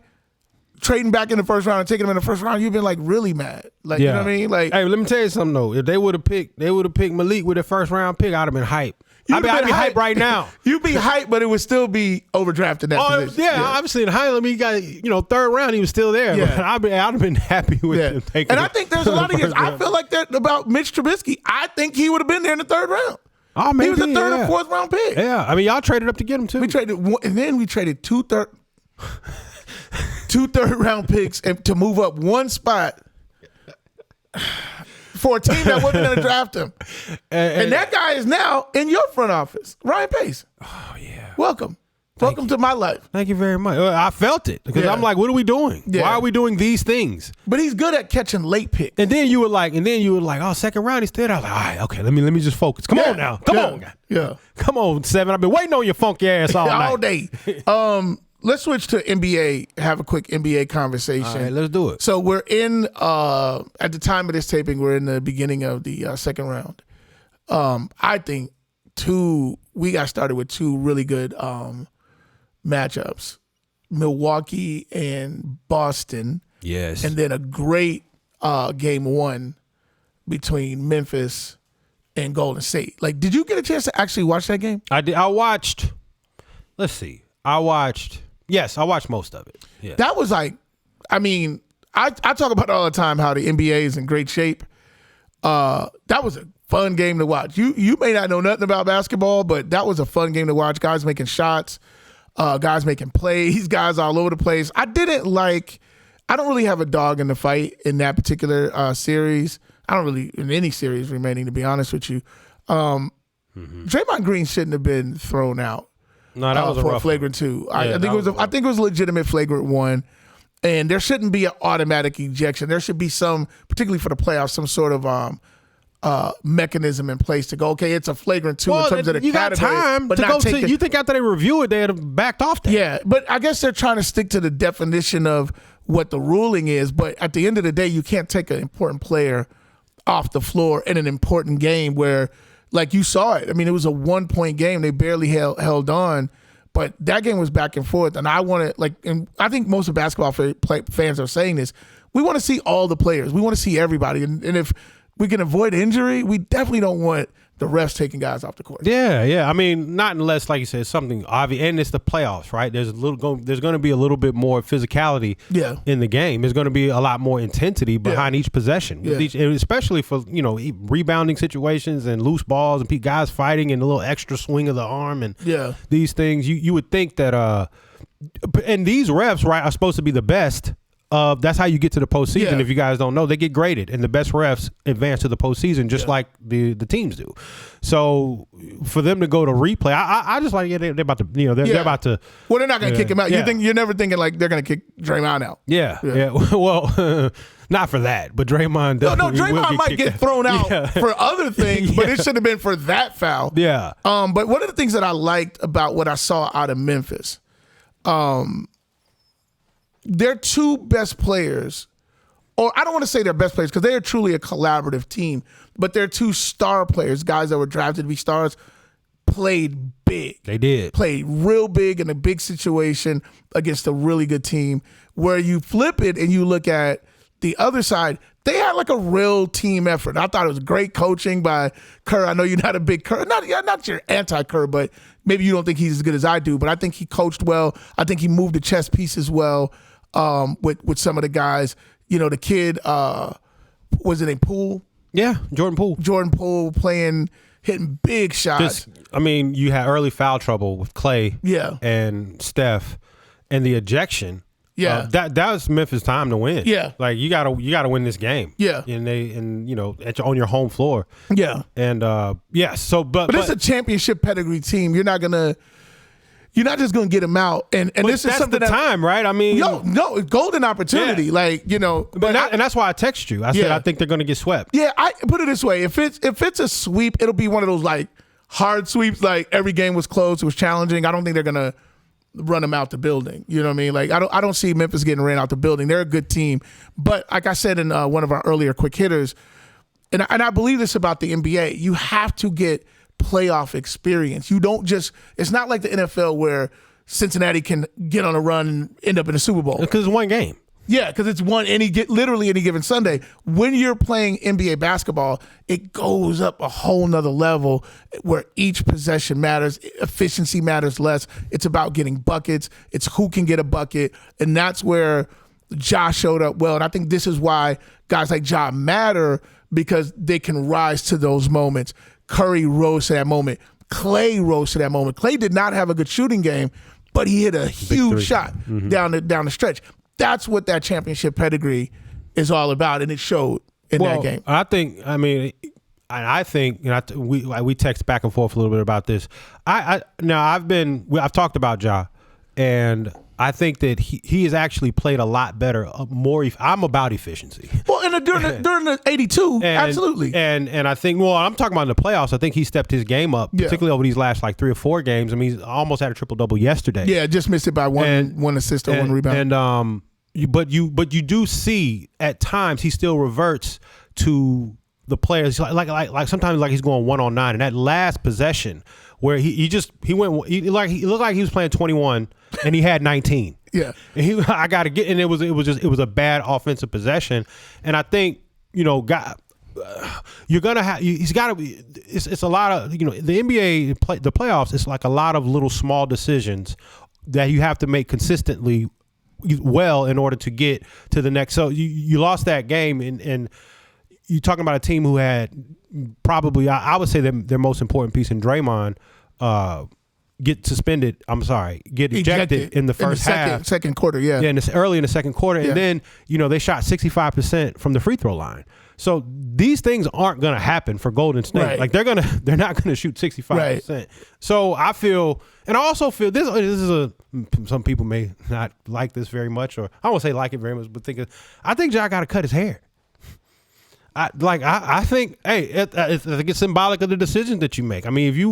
Speaker 2: trading back in the first round and taking him in the first round? You've been like really mad. Like you know what I mean? Like,
Speaker 3: hey, let me tell you something though. If they would have picked Malik with their first round pick, I'd have been hyped. I'd be hyped right now.
Speaker 2: You'd be hyped, but it would still be overdrafted that position.
Speaker 3: Yeah, obviously in hype. I mean, he got third round, he was still there.
Speaker 2: Yeah.
Speaker 3: But I'd have been happy with him taking.
Speaker 2: And I think there's a lot of years. I feel like that about Mitch Trubisky. I think he would have been there in the third round.
Speaker 3: Oh, maybe,
Speaker 2: he was a third or fourth round pick.
Speaker 3: Yeah, I mean, y'all traded up to get him too.
Speaker 2: We traded one, and then we traded two third round picks to move up one spot for a team that wasn't going to draft him. And that guy is now in your front office, Ryan Pace.
Speaker 3: Oh yeah,
Speaker 2: welcome to my life.
Speaker 3: Thank you very much. I felt it because I'm like, what are we doing?
Speaker 2: Yeah.
Speaker 3: Why are we doing these things?
Speaker 2: But he's good at catching late picks.
Speaker 3: And then you were like, oh, second round he's there. I was like, all right, okay, let me just focus. Come on now, come on, guy.
Speaker 2: Yeah,
Speaker 3: come on, Seven. I've been waiting on your funky ass all night,
Speaker 2: all day. Let's switch to NBA. Have a quick NBA conversation.
Speaker 3: All right, let's do it.
Speaker 2: So we're in at the time of this taping, we're in the beginning of the second round. I think we got started with two really good matchups, Milwaukee and Boston.
Speaker 3: Yes.
Speaker 2: And then a great game one between Memphis and Golden State. Like, did you get a chance to actually watch that game?
Speaker 3: I did. I watched most of it. Yeah.
Speaker 2: That was like, I mean, I talk about it all the time how the NBA is in great shape. That was a fun game to watch. You may not know nothing about basketball, but that was a fun game to watch. Guys making shots, guys making plays, guys all over the place. I don't really have a dog in the fight in that particular series. I don't really in any series remaining, to be honest with you. Draymond Green shouldn't have been thrown out.
Speaker 3: No, that was
Speaker 2: for
Speaker 3: a
Speaker 2: a flagrant 2.
Speaker 3: Yeah,
Speaker 2: I think it was a legitimate flagrant 1. And there shouldn't be an automatic ejection. There should be some, particularly for the playoffs, some sort of mechanism in place to go, okay, it's a flagrant 2 in terms of the
Speaker 3: you
Speaker 2: category.
Speaker 3: Got time
Speaker 2: but
Speaker 3: to
Speaker 2: not
Speaker 3: go
Speaker 2: take
Speaker 3: you think after they review it, they'd have backed off that?
Speaker 2: Yeah, but I guess they're trying to stick to the definition of what the ruling is. But at the end of the day, you can't take an important player off the floor in an important game where, like you saw it. I mean, it was a 1-point game. They barely held on. But that game was back and forth, and and I think most of basketball fans are saying this. We want to see all the players. We want to see everybody, and if we can avoid injury, we definitely don't want the refs taking guys off the court.
Speaker 3: Yeah. I mean, not unless, like you said, something obvious, and it's the playoffs, right? There's going to be a little bit more physicality in the game. There's going to be a lot more intensity behind each possession, and especially for rebounding situations and loose balls and guys fighting and a little extra swing of the arm and these things. You would think that, and these refs, right, are supposed to be the best. That's how you get to the postseason. If you guys don't know, they get graded, and the best refs advance to the postseason, just like the teams do. So for them to go to replay, I just like they're about to, they're about to.
Speaker 2: Well, they're not going to kick him out. You're never thinking like they're going to kick Draymond out.
Speaker 3: Yeah. Well, not for that, but Draymond.
Speaker 2: No, Draymond might get thrown out for other things, but it should have been for that foul.
Speaker 3: Yeah.
Speaker 2: But one of the things that I liked about what I saw out of Memphis, their two best players, or I don't want to say their best players because they are truly a collaborative team, but their two star players, guys that were drafted to be stars, played big.
Speaker 3: They did.
Speaker 2: Played real big in a big situation against a really good team. Where you flip it and you look at the other side, they had like a real team effort. I thought it was great coaching by Kerr. I know you're not a big Kerr, not you're anti-Kerr, but maybe you don't think he's as good as I do, but I think he coached well. I think he moved the chess pieces well. With some of the guys, the kid, was it a Poole?
Speaker 3: Yeah, Jordan Poole.
Speaker 2: Jordan Poole hitting big shots.
Speaker 3: You had early foul trouble with Clay and Steph and the ejection.
Speaker 2: Yeah.
Speaker 3: That was Memphis' time to win.
Speaker 2: Yeah.
Speaker 3: Like you gotta win this game.
Speaker 2: Yeah.
Speaker 3: On your home floor.
Speaker 2: Yeah.
Speaker 3: And but
Speaker 2: it's a championship pedigree team. You're not gonna you're not just going to get him out. And this is something
Speaker 3: time, right? I mean,
Speaker 2: no, golden opportunity.
Speaker 3: Yeah.
Speaker 2: Like,
Speaker 3: and that's why I text you. I said I think they're going to get swept.
Speaker 2: Yeah, I put it this way: if it's a sweep, it'll be one of those like hard sweeps. Like every game was close, it was challenging. I don't think they're going to run them out the building. You know what I mean? Like I don't see Memphis getting ran out the building. They're a good team, but like I said in one of our earlier quick hitters, and I believe this about the NBA, you have to get playoff experience. You don't just. It's not like the NFL where Cincinnati can get on a run and end up in the Super Bowl
Speaker 3: because it's one game.
Speaker 2: Yeah, because it's literally any given Sunday. When you're playing NBA basketball, it goes up a whole nother level where each possession matters. Efficiency matters less. It's about getting buckets. It's who can get a bucket. And that's where Ja showed up well. And I think this is why guys like Ja matter, because they can rise to those moments. Curry rose to that moment. Clay rose to that moment. Clay did not have a good shooting game, but he hit a huge shot down the stretch. That's what that championship pedigree is all about, and it showed in that game.
Speaker 3: I think we text back and forth a little bit about this. I've talked about Ja, and I think that he has actually played a lot better. I'm about efficiency.
Speaker 2: Well, during the 82, absolutely.
Speaker 3: And I think, I'm talking about in the playoffs. I think he stepped his game up, particularly over these last like 3 or 4 games. I mean, he's almost had a triple-double yesterday.
Speaker 2: Yeah, just missed it by one assist or one rebound.
Speaker 3: And but you do see at times he still reverts to the players like sometimes like he's going 1-on-9, and that last possession where he looked like he was playing 21 and he had 19.
Speaker 2: Yeah,
Speaker 3: and it was a bad offensive possession, and I think you're gonna have he's got to be. It's a lot of the NBA the playoffs. It's like a lot of little small decisions that you have to make consistently well in order to get to the next. So you lost that game, and you're talking about a team who had probably I would say their most important piece in Draymond get ejected in the first half,
Speaker 2: second quarter. Yeah,
Speaker 3: and it's early in the second quarter, and then they shot 65% from the free throw line. So these things aren't going to happen for Golden State.
Speaker 2: Right.
Speaker 3: Like they're not going to shoot 65%.
Speaker 2: Right.
Speaker 3: So I feel, and I also feel this is some people may not like this very much, or I won't say like it very much, but I think Ja got to cut his hair. I think, hey, it's symbolic of the decisions that you make. I mean, if you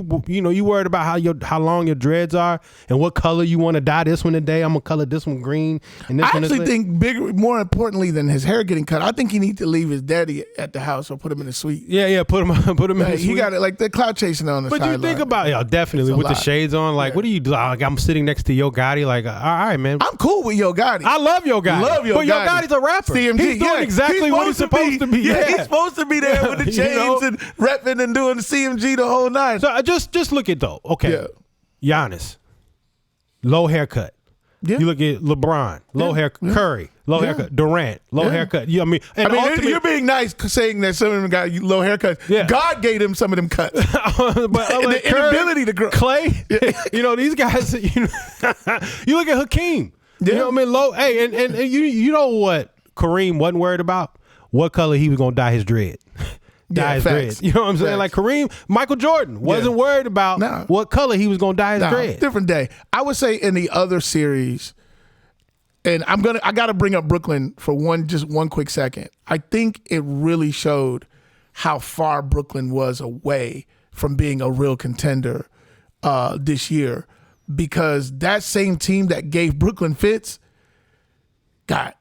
Speaker 3: worried about how long your dreads are and what color you want to dye this one today, I'm gonna color this one green. And this
Speaker 2: I actually think more importantly than his hair getting cut, I think he needs to leave his daddy at the house or put him in the suite.
Speaker 3: Yeah, put him in the suite.
Speaker 2: He got it like the cloud chasing on the sideline.
Speaker 3: But you think about definitely with the shades on. Like, what do you do? Like, I'm sitting next to Yo Gotti. Like, all right, man.
Speaker 2: I'm cool with Yo Gotti.
Speaker 3: I love Yo Gotti. But Yo Gotti's a rapper.
Speaker 2: CMG,
Speaker 3: he's doing exactly what he's supposed to be.
Speaker 2: Yeah. He's supposed to be there with the chains and repping and doing the CMG the whole night.
Speaker 3: So just look at though. Okay, Giannis, low haircut. Yeah. You look at LeBron, low haircut. Curry, low haircut. Durant, low haircut.
Speaker 2: You're being nice saying that some of them got low haircuts. Yeah. God gave them some of them cuts.
Speaker 3: But
Speaker 2: the inability to grow.
Speaker 3: Clay, these guys. You look at Hakeem.
Speaker 2: Yeah.
Speaker 3: You know what I mean? Low. Hey, and you know what Kareem wasn't worried about? What color he was gonna dye his dread. His dread. You know what I'm saying? Facts. Like Michael Jordan wasn't worried about what color he was gonna dye his dread.
Speaker 2: Different day. I would say in the other series, and I gotta bring up Brooklyn for one quick second. I think it really showed how far Brooklyn was away from being a real contender this year, because that same team that gave Brooklyn fits got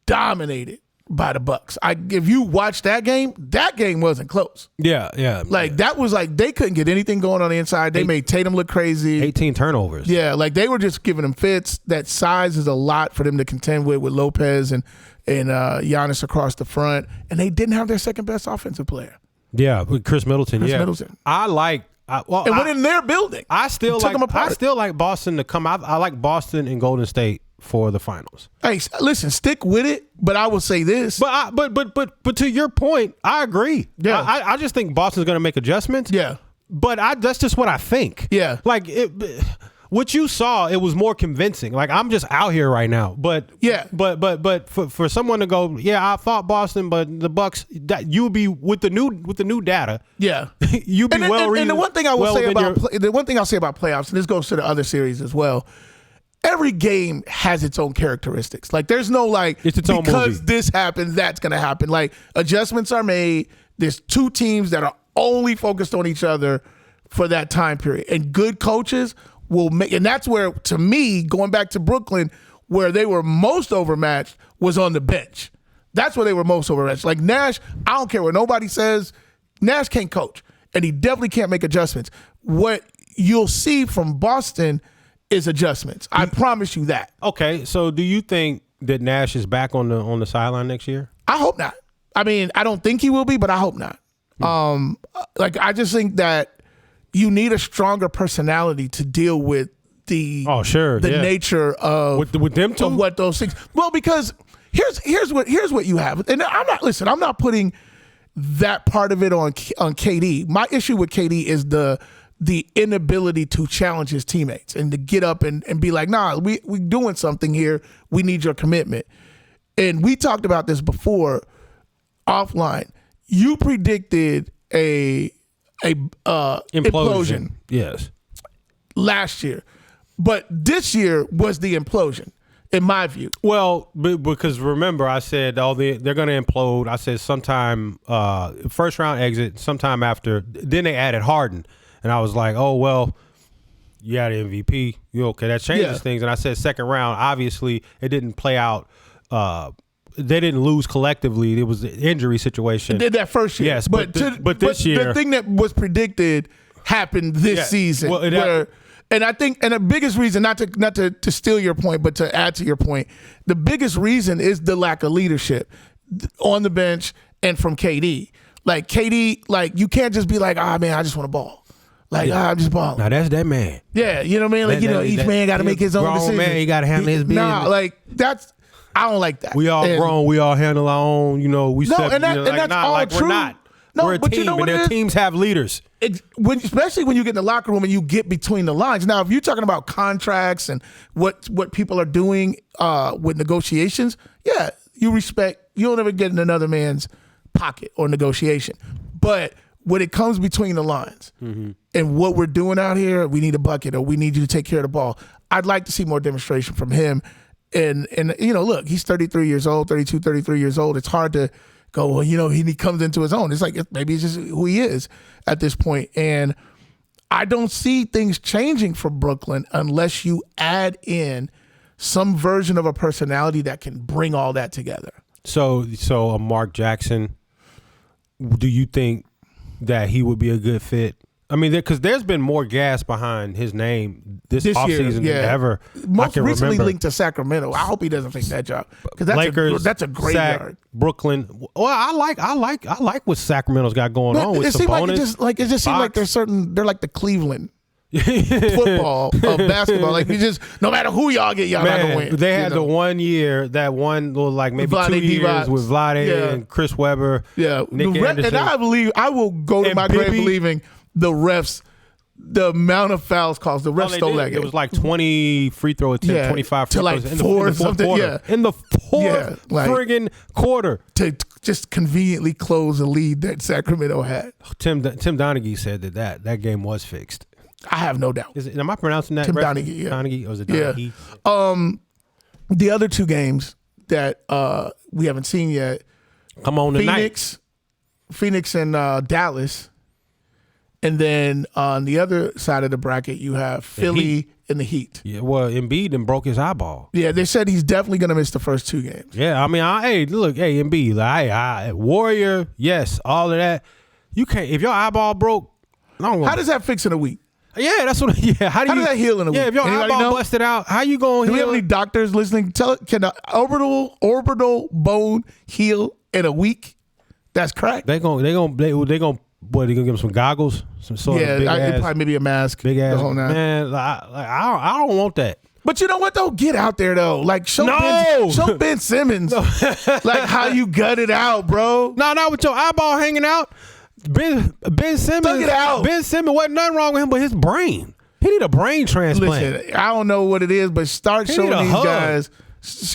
Speaker 2: dominated by the Bucks. If you watch that game wasn't close.
Speaker 3: Yeah.
Speaker 2: Like that was like they couldn't get anything going on the inside. They made Tatum look crazy.
Speaker 3: 18 turnovers.
Speaker 2: Yeah, like they were just giving them fits. That size is a lot for them to contend with Lopez and Giannis across the front, and they didn't have their second best offensive player.
Speaker 3: Yeah, with Chris Middleton.
Speaker 2: Went in their building.
Speaker 3: I still like Boston to come out. I like Boston and Golden State for the finals.
Speaker 2: Hey, listen, stick with it. But I will say this.
Speaker 3: But to your point, I agree.
Speaker 2: Yeah,
Speaker 3: I just think Boston's going to make adjustments.
Speaker 2: Yeah,
Speaker 3: but that's just what I think.
Speaker 2: Yeah,
Speaker 3: like what you saw, it was more convincing. Like, I'm just out here right now. But
Speaker 2: yeah,
Speaker 3: but for someone to go, yeah, I thought Boston, but the Bucks, that you'll be with the new data.
Speaker 2: Yeah,
Speaker 3: you be
Speaker 2: and the one thing I will say about the one thing I'll say about playoffs, and this goes to the other series as well. Every game has its own characteristics. Like, there's no
Speaker 3: it's its own
Speaker 2: because
Speaker 3: movie.
Speaker 2: This happens, that's going to happen. Like, adjustments are made. There's two teams that are only focused on each other for that time period. And good coaches will make, and that's where, to me, going back to Brooklyn, where they were most overmatched was on the bench. That's where they were most overmatched. Like Nash, I don't care what nobody says, Nash can't coach, and he definitely can't make adjustments. What you'll see from Boston is adjustments. I promise you that.
Speaker 3: Okay, so do you think that Nash is back on the sideline next year?
Speaker 2: I hope not. I mean, I don't think he will be, but I hope not. I just think that you need a stronger personality to deal with the nature of
Speaker 3: with them two?
Speaker 2: of what those things. Well, because here's what you have, and I'm not putting that part of it on KD. My issue with KD is the inability to challenge his teammates and to get up and be like, nah, we doing something here. We need your commitment. And we talked about this before offline. You predicted a implosion.
Speaker 3: Yes.
Speaker 2: Last year. But this year was the implosion, in my view.
Speaker 3: Well, because remember, I said they're going to implode. I said sometime first round exit, sometime after. Then they added Harden. And I was like, oh, well, you got an MVP. Okay, that changes things. And I said second round, obviously, it didn't play out. They didn't lose collectively. It was an injury situation.
Speaker 2: They did that first year.
Speaker 3: Yes, but this year.
Speaker 2: The thing that was predicted happened this season. Well, and I think, and the biggest reason, not to steal your point, but to add to your point, the biggest reason is the lack of leadership on the bench and from KD. Like, KD, like, you can't just be like, man, I just want to ball. Like, I'm just balling.
Speaker 3: Now, that's that man.
Speaker 2: Yeah, you know what I mean? Like, each man got to make his own decision.
Speaker 3: Man, he got to handle his business.
Speaker 2: Nah, like, I don't like that.
Speaker 3: We all grown. We all handle our own, we step.
Speaker 2: And that's all true.
Speaker 3: We're not.
Speaker 2: No,
Speaker 3: we're a
Speaker 2: but
Speaker 3: team,
Speaker 2: you know what
Speaker 3: and their teams have leaders.
Speaker 2: Especially when you get in the locker room and you get between the lines. Now, if you're talking about contracts and what people are doing with negotiations, yeah, you respect. You'll never get in another man's pocket or negotiation. But when it comes between the lines and what we're doing out here, we need a bucket or we need you to take care of the ball. I'd like to see more demonstration from him. And look, he's 33 years old, 32, 33 years old. It's hard to go, well, he comes into his own. It's like maybe it's just who he is at this point. And I don't see things changing for Brooklyn unless you add in some version of a personality that can bring all that together.
Speaker 3: So a Mark Jackson, do you think that he would be a good fit? I mean, because there's been more gas behind his name this offseason than ever.
Speaker 2: Most recently
Speaker 3: remember.
Speaker 2: linked to Sacramento. I hope he doesn't take that job because that's a great yard.
Speaker 3: Brooklyn. Well, I like what Sacramento's got going on with Sabonis.
Speaker 2: It just seems like they're like the Cleveland football of basketball. Like, no matter who y'all get, y'all not gonna win.
Speaker 3: They had the 1 year, that one little like maybe
Speaker 2: Vlade
Speaker 3: 2 years
Speaker 2: Divac.
Speaker 3: with Vlade and Chris Webber.
Speaker 2: Yeah,
Speaker 3: Nick Anderson.
Speaker 2: And I will go to my grave believing the refs, the amount of fouls calls, the refs stole that game.
Speaker 3: It was like 20 free throw attempts, 25 free
Speaker 2: throws
Speaker 3: in the fourth quarter. In the fourth friggin' quarter.
Speaker 2: To just conveniently close a lead that Sacramento had.
Speaker 3: Tim Donaghy said that game was fixed.
Speaker 2: I have no doubt.
Speaker 3: Am I pronouncing that
Speaker 2: Tim
Speaker 3: right?
Speaker 2: Donaghy, yeah.
Speaker 3: Donaghy? Or was it Donaghy?
Speaker 2: Yeah. The other two games that we haven't seen yet.
Speaker 3: Come on tonight.
Speaker 2: Phoenix and Dallas. And then on the other side of the bracket, you have Philly and the Heat.
Speaker 3: Yeah, well, Embiid then broke his eyeball.
Speaker 2: Yeah, they said he's definitely going to miss the first two games.
Speaker 3: Yeah, I mean, Embiid, Warrior, yes, all of that. You can't, if your eyeball broke,
Speaker 2: how does that fix in a week?
Speaker 3: Yeah, that's what. Yeah, how does
Speaker 2: that heal in a week?
Speaker 3: Yeah, if your eyeball busted out, how you going to heal?
Speaker 2: Do we have any doctors listening? Can an orbital bone heal in a week? That's correct.
Speaker 3: They gonna. What, they gonna give him some goggles? Some sort of big ass,
Speaker 2: probably maybe a mask.
Speaker 3: Big ass.
Speaker 2: The whole nine.
Speaker 3: Man, I don't want that.
Speaker 2: But you know what though? Get out there though. Like show Ben Simmons like how you gut it out, bro.
Speaker 3: No, not with your eyeball hanging out. Ben Simmons.
Speaker 2: Thug it out.
Speaker 3: Ben Simmons, wasn't nothing wrong with him but his brain. He need a brain transplant.
Speaker 2: Listen, I don't know what it is, but start
Speaker 3: He
Speaker 2: showing
Speaker 3: need a
Speaker 2: these
Speaker 3: hug.
Speaker 2: guys.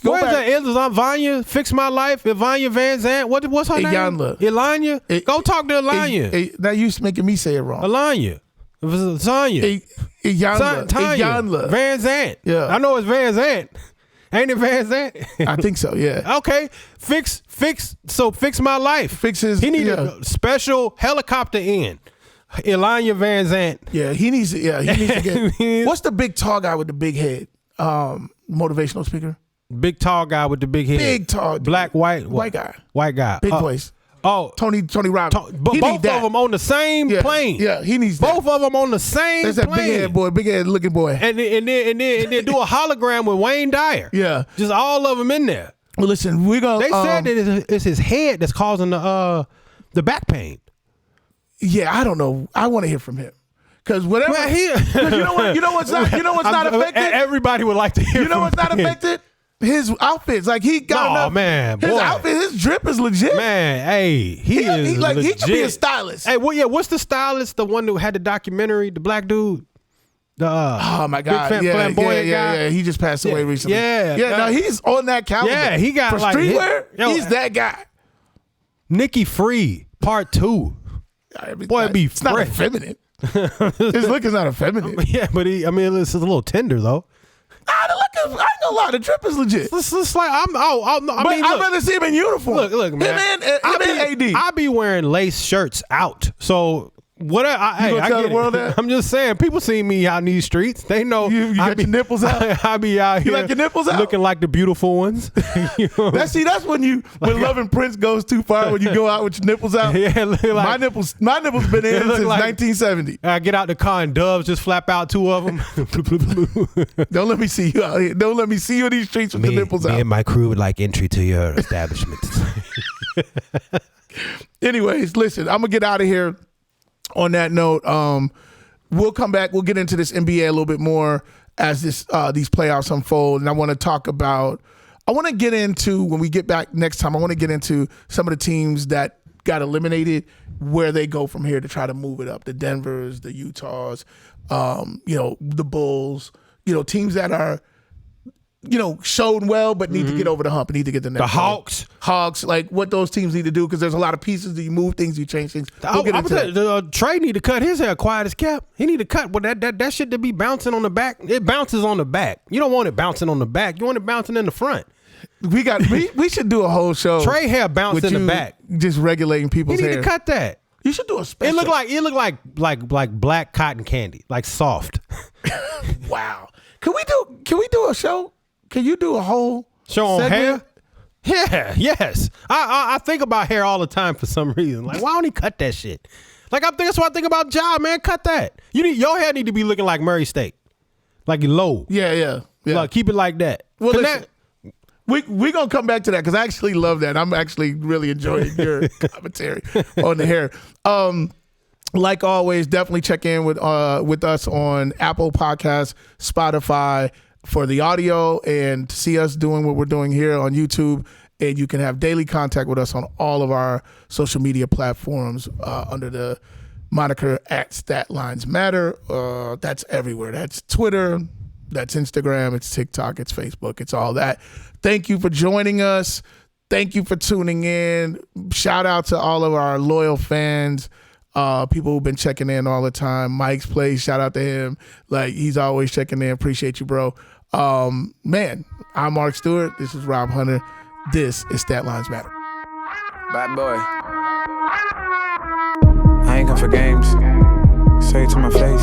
Speaker 2: Go
Speaker 3: Where's
Speaker 2: back.
Speaker 3: that? Vanya, Fix My Life. Vanya Van Zant. What's her name? Elanya. Go talk to Elanya.
Speaker 2: Now you making me say it wrong.
Speaker 3: Elanya. It was Tanya.
Speaker 2: Iyanla.
Speaker 3: Van Zant.
Speaker 2: Yeah.
Speaker 3: I know it's Van Zant. Ain't it Van Zant?
Speaker 2: I think so, yeah.
Speaker 3: Okay. Fix My Life.
Speaker 2: Fixes.
Speaker 3: He need a special helicopter in. Elanya Van Zant.
Speaker 2: Yeah, he needs to get. What's the big tall guy with the big head? Motivational speaker.
Speaker 3: Big tall guy with the big head.
Speaker 2: Big tall.
Speaker 3: Black, white.
Speaker 2: White guy.
Speaker 3: White guy.
Speaker 2: Big voice.
Speaker 3: Oh.
Speaker 2: Tony Robbins.
Speaker 3: Both of them on the same plane.
Speaker 2: Yeah, he needs
Speaker 3: both
Speaker 2: that.
Speaker 3: of them on the same
Speaker 2: There's that
Speaker 3: plane.
Speaker 2: big head looking boy.
Speaker 3: And then do a hologram with Wayne Dyer.
Speaker 2: Yeah.
Speaker 3: Just all of them in there.
Speaker 2: Well, listen, we're gonna.
Speaker 3: They said that it's his head that's causing the back pain.
Speaker 2: Yeah, I don't know. I want to hear from him. Because whatever.
Speaker 3: Well,
Speaker 2: you know what's not affected?
Speaker 3: Everybody would like to hear.
Speaker 2: You know what's not affected? His outfits. Like he got enough.
Speaker 3: Man,
Speaker 2: his
Speaker 3: boy.
Speaker 2: outfit, his drip is legit.
Speaker 3: Man, hey, he is
Speaker 2: like
Speaker 3: legit.
Speaker 2: he should be a stylist.
Speaker 3: Hey, what's the stylist? The one who had the documentary, the black dude.
Speaker 2: Oh my God!
Speaker 3: Big flamboyant guy.
Speaker 2: Yeah. He just passed away recently.
Speaker 3: Yeah.
Speaker 2: No, he's on that caliber.
Speaker 3: Yeah, he got
Speaker 2: for
Speaker 3: like
Speaker 2: streetwear. He's that guy.
Speaker 3: Nikki Free, Part 2. Boy, it'd be
Speaker 2: it's not effeminate. His look is not effeminate.
Speaker 3: Yeah, but it's a little tender though.
Speaker 2: The look is, I ain't gonna lie, the drip is legit.
Speaker 3: It's like I'd
Speaker 2: rather see him in uniform.
Speaker 3: Look, man.
Speaker 2: Him and AD.
Speaker 3: I be wearing lace shirts out. So what? I
Speaker 2: tell
Speaker 3: get
Speaker 2: the world
Speaker 3: it.
Speaker 2: that?
Speaker 3: I'm just saying. People see me out in these streets. They know
Speaker 2: you got your nipples out.
Speaker 3: I be out here.
Speaker 2: You like your nipples out?
Speaker 3: Looking like the beautiful ones. You know?
Speaker 2: That's when Love and Prince goes too far. When you go out with your nipples out.
Speaker 3: Yeah, like,
Speaker 2: my nipples been in since
Speaker 3: like,
Speaker 2: 1970.
Speaker 3: I get out the car and Doves just flap out 2 of them.
Speaker 2: Don't let me see you out here. Don't let me see you in these streets with the nipples out.
Speaker 3: Me and my crew would like entry to your establishment.
Speaker 2: Anyways, listen, I'm gonna get out of here. On that note, we'll come back. We'll get into this NBA a little bit more as these playoffs unfold. And I want to get into, when we get back next time, I want to get into some of the teams that got eliminated, where they go from here to try to move it up. The Denvers, the Utahs, the Bulls, teams that are, showed well, but need to get over the hump and need to get the next
Speaker 3: The Hawks.
Speaker 2: Hawks, like what those teams need to do, because there's a lot of pieces. Do you move things? Do you change things? We'll get into that.
Speaker 3: Trey need to cut his hair quiet as kept. He need to cut that shit to be bouncing on the back. It bounces on the back. You don't want it bouncing on the back. You want it bouncing in the front.
Speaker 2: We should do a whole show.
Speaker 3: Trey hair bounce in the back.
Speaker 2: Just regulating people's hair.
Speaker 3: He need to cut that.
Speaker 2: You should do a special.
Speaker 3: It look like black cotton candy, like soft.
Speaker 2: Wow. Can we do a show? Can you do a whole
Speaker 3: show on
Speaker 2: segment?
Speaker 3: hair? Yeah, yes. I think about hair all the time for some reason. Like, why don't he cut that shit? Like, that's what I think about Ja, man. Cut that. Your hair need to be looking like Murray Steak, like low.
Speaker 2: Yeah.
Speaker 3: Like, keep it like that.
Speaker 2: Well, listen, we gonna come back to that because I actually love that. I'm actually really enjoying your commentary on the hair. Like always, definitely check in with us on Apple Podcasts, Spotify, for the audio, and to see us doing what we're doing here on YouTube. And you can have daily contact with us on all of our social media platforms under the moniker @statlinesmatter. That's everywhere. That's Twitter, that's Instagram, it's TikTok, it's Facebook, it's all that. Thank you for joining us. Thank you for tuning in. Shout out to all of our loyal fans. People who've been checking in all the time. Mike's Place, shout out to him. Like, he's always checking in. Appreciate you, bro. Man, I'm Mark Stewart. This is Rob Hunter. This is Statlines Matter.
Speaker 1: Bad boy. I ain't come for games. Say it to my face.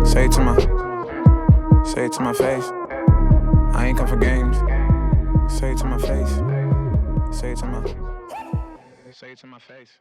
Speaker 1: Say it to my face. I ain't come for games. Say it to my face. Say it to my face.